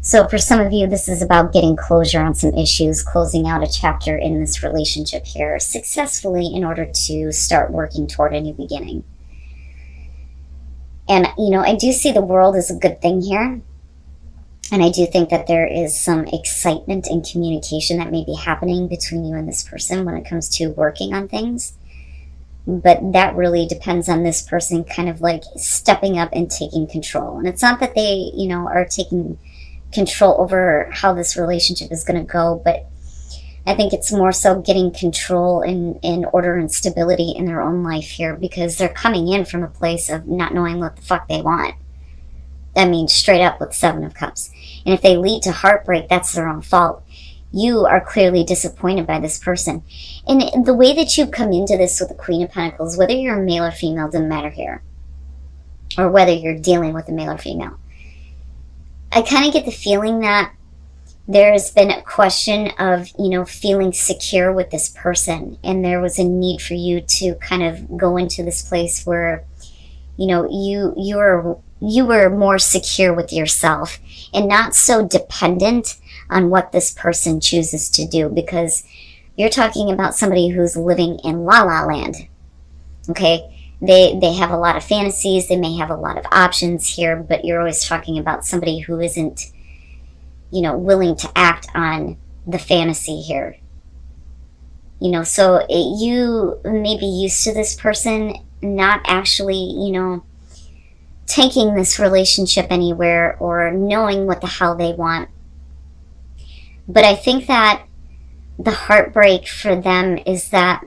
So for some of you, this is about getting closure on some issues, closing out a chapter in this relationship here successfully in order to start working toward a new beginning. And, I do see the world as a good thing here. And I do think that there is some excitement and communication that may be happening between you and this person when it comes to working on things. But that really depends on this person kind of like stepping up and taking control. And it's not that they, are taking control over how this relationship is going to go, but I think it's more so getting control in order and stability in their own life here, because they're coming in from a place of not knowing what the fuck they want. I mean, straight up with Seven of Cups. And if they lead to heartbreak, that's their own fault. You are clearly disappointed by this person. And the way that you come into this with the Queen of Pentacles, whether you're a male or female, doesn't matter here. Or whether you're dealing with a male or female. I kind of get the feeling that there's been a question of, feeling secure with this person. And there was a need for you to kind of go into this place where, you were more secure with yourself and not so dependent on what this person chooses to do, because you're talking about somebody who's living in la la land. Okay? They have a lot of fantasies, they may have a lot of options here, but you're always talking about somebody who isn't, willing to act on the fantasy here. So you may be used to this person not actually, taking this relationship anywhere or knowing what the hell they want. But I think that the heartbreak for them is that,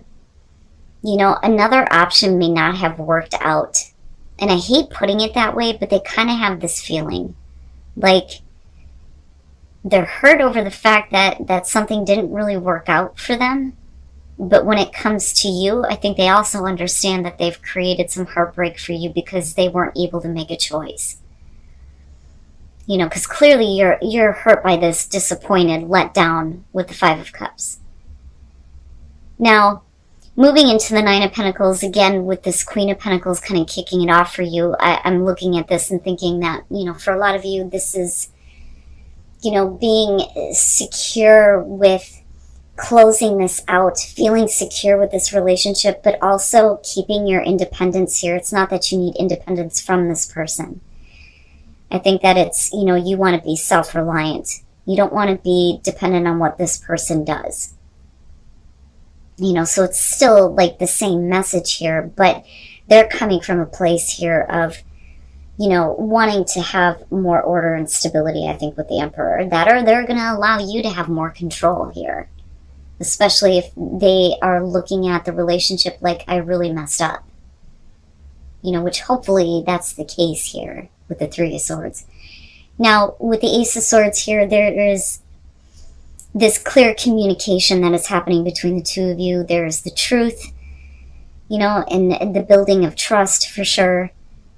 another option may not have worked out. And I hate putting it that way, but they kind of have this feeling like they're hurt over the fact that something didn't really work out for them. But when it comes to you, I think they also understand that they've created some heartbreak for you because they weren't able to make a choice. Because clearly you're hurt by this, disappointed, let down with the Five of Cups. Now, moving into the Nine of Pentacles, again, with this Queen of Pentacles kind of kicking it off for you, I'm looking at this and thinking that, for a lot of you, this is, being secure with closing this out, feeling secure with this relationship, but also keeping your independence here. It's not that you need independence from this person. I think that it's, you want to be self-reliant. You don't want to be dependent on what this person does. So it's still like the same message here, but they're coming from a place here of, wanting to have more order and stability, I think, with the Emperor. That or they're going to allow you to have more control here. Especially if they are looking at the relationship like, I really messed up. Which hopefully that's the case here with the Three of Swords. Now, with the Ace of Swords here, there is this clear communication that is happening between the two of you. There's the truth, and the building of trust for sure.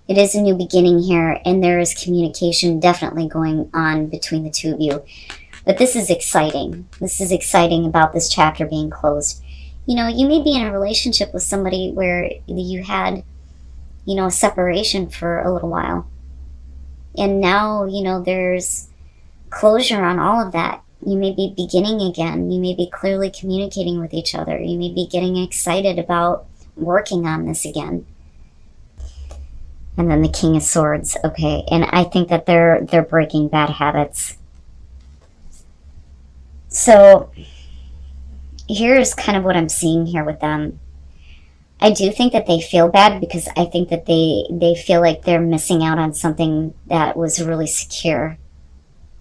It is a new beginning here, and there is communication definitely going on between the two of you. But this is exciting. This is exciting about this chapter being closed. You may be in a relationship with somebody where you had, a separation for a little while. And now, there's closure on all of that. You may be beginning again. You may be clearly communicating with each other. You may be getting excited about working on this again. And then the King of Swords. Okay, and I think that they're breaking bad habits. So here's kind of what I'm seeing here with them. I do think that they feel bad because I think that they feel like they're missing out on something that was really secure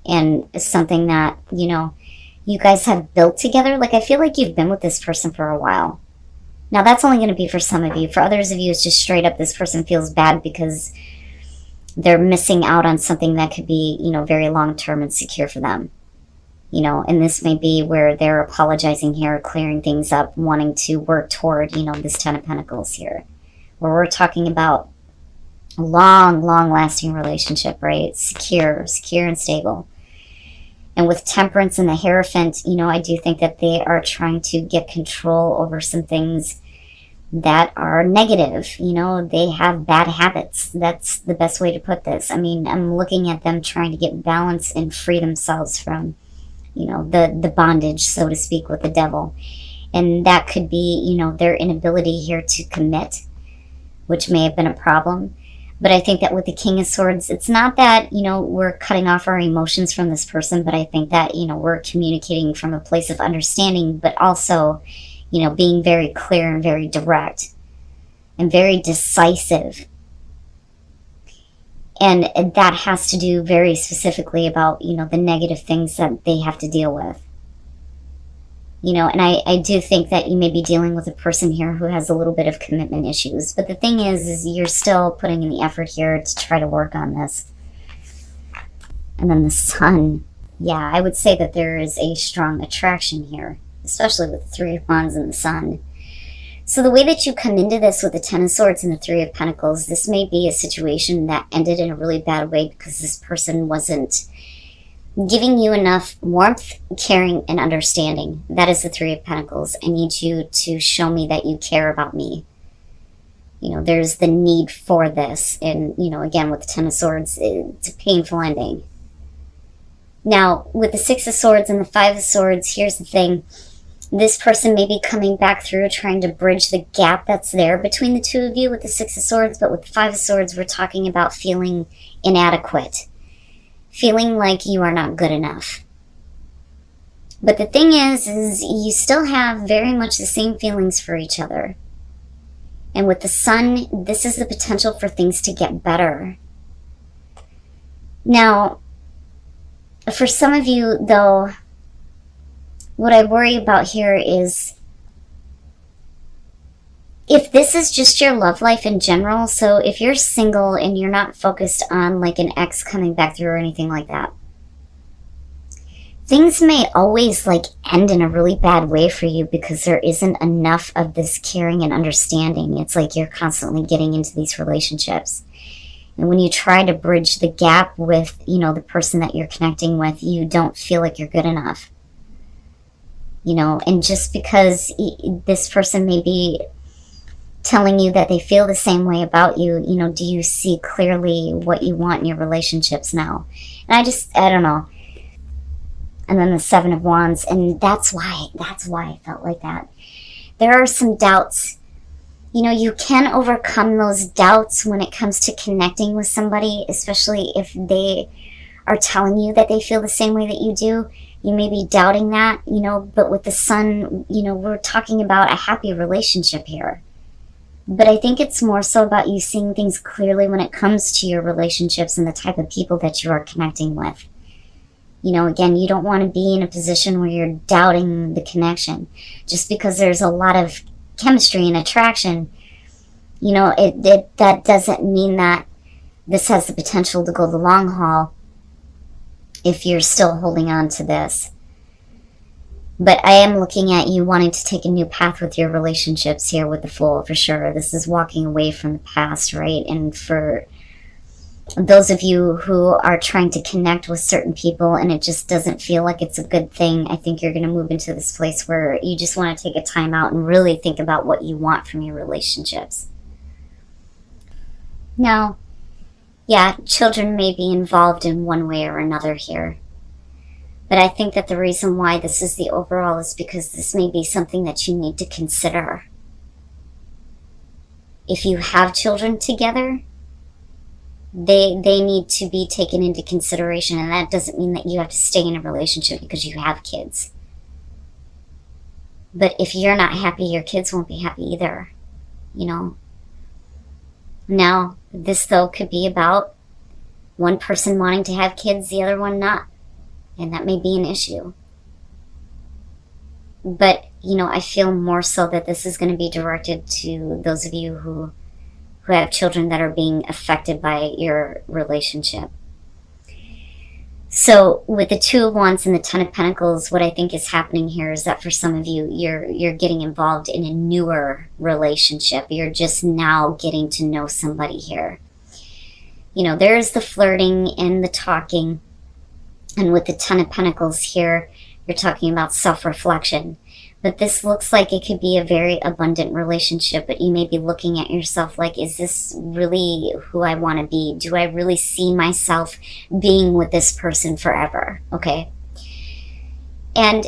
and something that, you guys have built together. Like, I feel like you've been with this person for a while. Now, that's only going to be for some of you. For others of you, it's just straight up this person feels bad because they're missing out on something that could be, very long-term and secure for them. And this may be where they're apologizing here, clearing things up, wanting to work toward, this Ten of Pentacles here. Where we're talking about a long, long-lasting relationship, right? Secure and stable. And with Temperance and the Hierophant, I do think that they are trying to get control over some things that are negative. You know, they have bad habits. That's the best way to put this. I mean, I'm looking at them trying to get balance and free themselves from, you know, the bondage, so to speak, with the devil. And that could be, you know, their inability here to commit, which may have been a problem. But I think that with the King of Swords, it's not that, you know, we're cutting off our emotions from this person, but I think that, you know, we're communicating from a place of understanding, but also, you know, being very clear and very direct and very decisive. And that has to do very specifically about, you know, the negative things that they have to deal with. You know, and I do think that you may be dealing with a person here who has a little bit of commitment issues. But the thing is you're still putting in the effort here to try to work on this. And then the Sun. Yeah, I would say that there is a strong attraction here, especially with the Three of Wands and the Sun. So the way that you come into this with the Ten of Swords and the Three of Pentacles, this may be a situation that ended in a really bad way because this person wasn't giving you enough warmth, caring, and understanding. That is the Three of Pentacles. I need you to show me that you care about me. You know, there's the need for this. And, you know, again, with the Ten of Swords, it's a painful ending. Now, with the Six of Swords and the Five of Swords, here's the thing. This person may be coming back through trying to bridge the gap that's there between the two of you with the Six of Swords. But with the Five of Swords, we're talking about feeling inadequate. Feeling like you are not good enough. But the thing is you still have very much the same feelings for each other. And with the Sun, this is the potential for things to get better. Now, for some of you, though, what I worry about here is if this is just your love life in general, so if you're single and you're not focused on like an ex coming back through or anything like that, things may always like end in a really bad way for you because there isn't enough of this caring and understanding. It's like you're constantly getting into these relationships. And when you try to bridge the gap with, you know, the person that you're connecting with, you don't feel like you're good enough. You know, and just because this person may be telling you that they feel the same way about you, you know, do you see clearly what you want in your relationships now? And I don't know. And then the Seven of Wands, and that's why I felt like that. There are some doubts. You know, you can overcome those doubts when it comes to connecting with somebody, especially if they are telling you that they feel the same way that you do. You may be doubting that, you know, but with the Sun, you know, we're talking about a happy relationship here. But I think it's more so about you seeing things clearly when it comes to your relationships and the type of people that you are connecting with. You know, again, you don't want to be in a position where you're doubting the connection. Just because there's a lot of chemistry and attraction, you know, that doesn't mean that this has the potential to go the long haul if you're still holding on to this. But I am looking at you wanting to take a new path with your relationships here with the Fool, for sure. This is walking away from the past, right? And for those of you who are trying to connect with certain people and it just doesn't feel like it's a good thing, I think you're going to move into this place where you just want to take a time out and really think about what you want from your relationships. Now, yeah, children may be involved in one way or another here. But I think that the reason why this is the overall is because this may be something that you need to consider. If you have children together, they need to be taken into consideration. And that doesn't mean that you have to stay in a relationship because you have kids. But if you're not happy, your kids won't be happy either. You know? Now, this though could be about one person wanting to have kids, the other one not. And that may be an issue. But, you know, I feel more so that this is going to be directed to those of you who have children that are being affected by your relationship. So with the Two of Wands and the Ten of Pentacles, what I think is happening here is that for some of you, you're getting involved in a newer relationship. You're just now getting to know somebody here. You know, there's the flirting and the talking. And with the Ten of Pentacles here, you're talking about self-reflection. But this looks like it could be a very abundant relationship, but you may be looking at yourself like, is this really who I want to be? Do I really see myself being with this person forever? Okay. And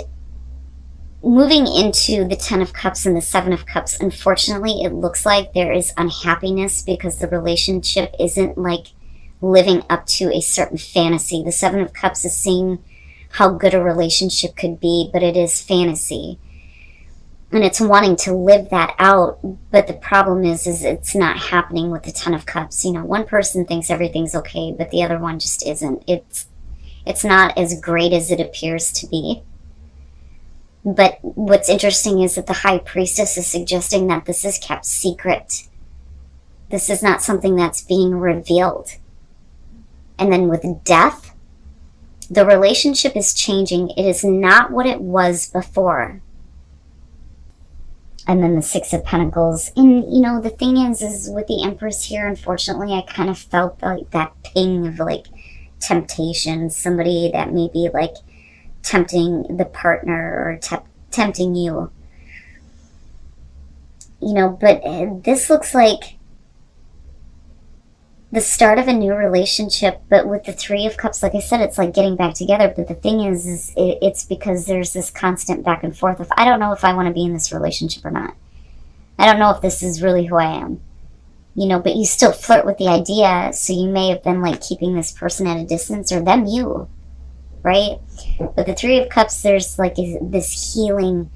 moving into the 10 of Cups and the 7 of Cups, unfortunately, it looks like there is unhappiness because the relationship isn't like living up to a certain fantasy. The 7 of Cups is seeing how good a relationship could be, but it is fantasy. And it's wanting to live that out, but the problem is it's not happening with the 10 of Cups. You know, one person thinks everything's okay, but the other one just isn't. It's not as great as it appears to be. But what's interesting is that the High Priestess is suggesting that this is kept secret. This is not something that's being revealed. And then with Death, the relationship is changing. It is not what it was before. And then the 6 of Pentacles. And, you know, the thing is with the Empress here, unfortunately, I kind of felt like that ping of, like, temptation. Somebody that may be, like, tempting the partner or tempting you. You know, but this looks like the start of a new relationship, but with the 3 of Cups, like I said, it's like getting back together. But the thing is it's because there's this constant back and forth of, I don't know if I want to be in this relationship or not. I don't know if this is really who I am. You know, but you still flirt with the idea, so you may have been like keeping this person at a distance, or them you, right? But the 3 of Cups, there's like this healing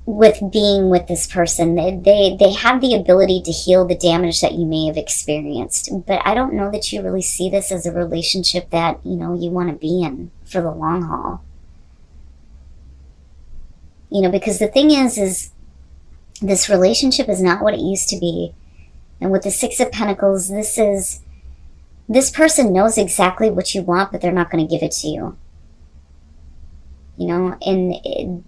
with being with this person. They have the ability to heal the damage that you may have experienced. But I don't know that you really see this as a relationship that, you know, you want to be in for the long haul. You know, because the thing is this relationship is not what it used to be. And with the 6 of Pentacles, this person knows exactly what you want, but they're not going to give it to you. You know, and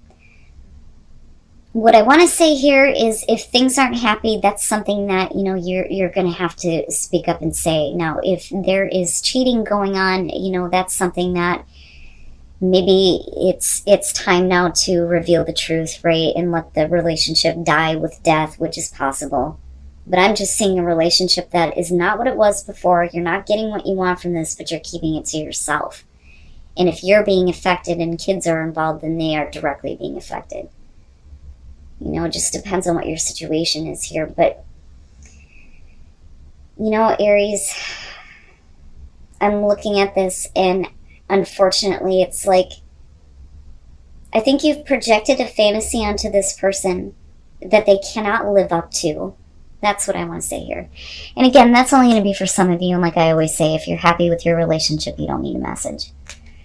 what I want to say here is, if things aren't happy, that's something that, you know, you're going to have to speak up and say. Now, if there is cheating going on, you know, that's something that maybe it's time now to reveal the truth, right? And let the relationship die with death, which is possible. But I'm just seeing a relationship that is not what it was before. You're not getting what you want from this, but you're keeping it to yourself. And if you're being affected and kids are involved, then they are directly being affected. You know, it just depends on what your situation is here. But, you know, Aries, I'm looking at this, and unfortunately, it's like, I think you've projected a fantasy onto this person that they cannot live up to. That's what I want to say here. And again, that's only going to be for some of you. And like I always say, if you're happy with your relationship, you don't need a message.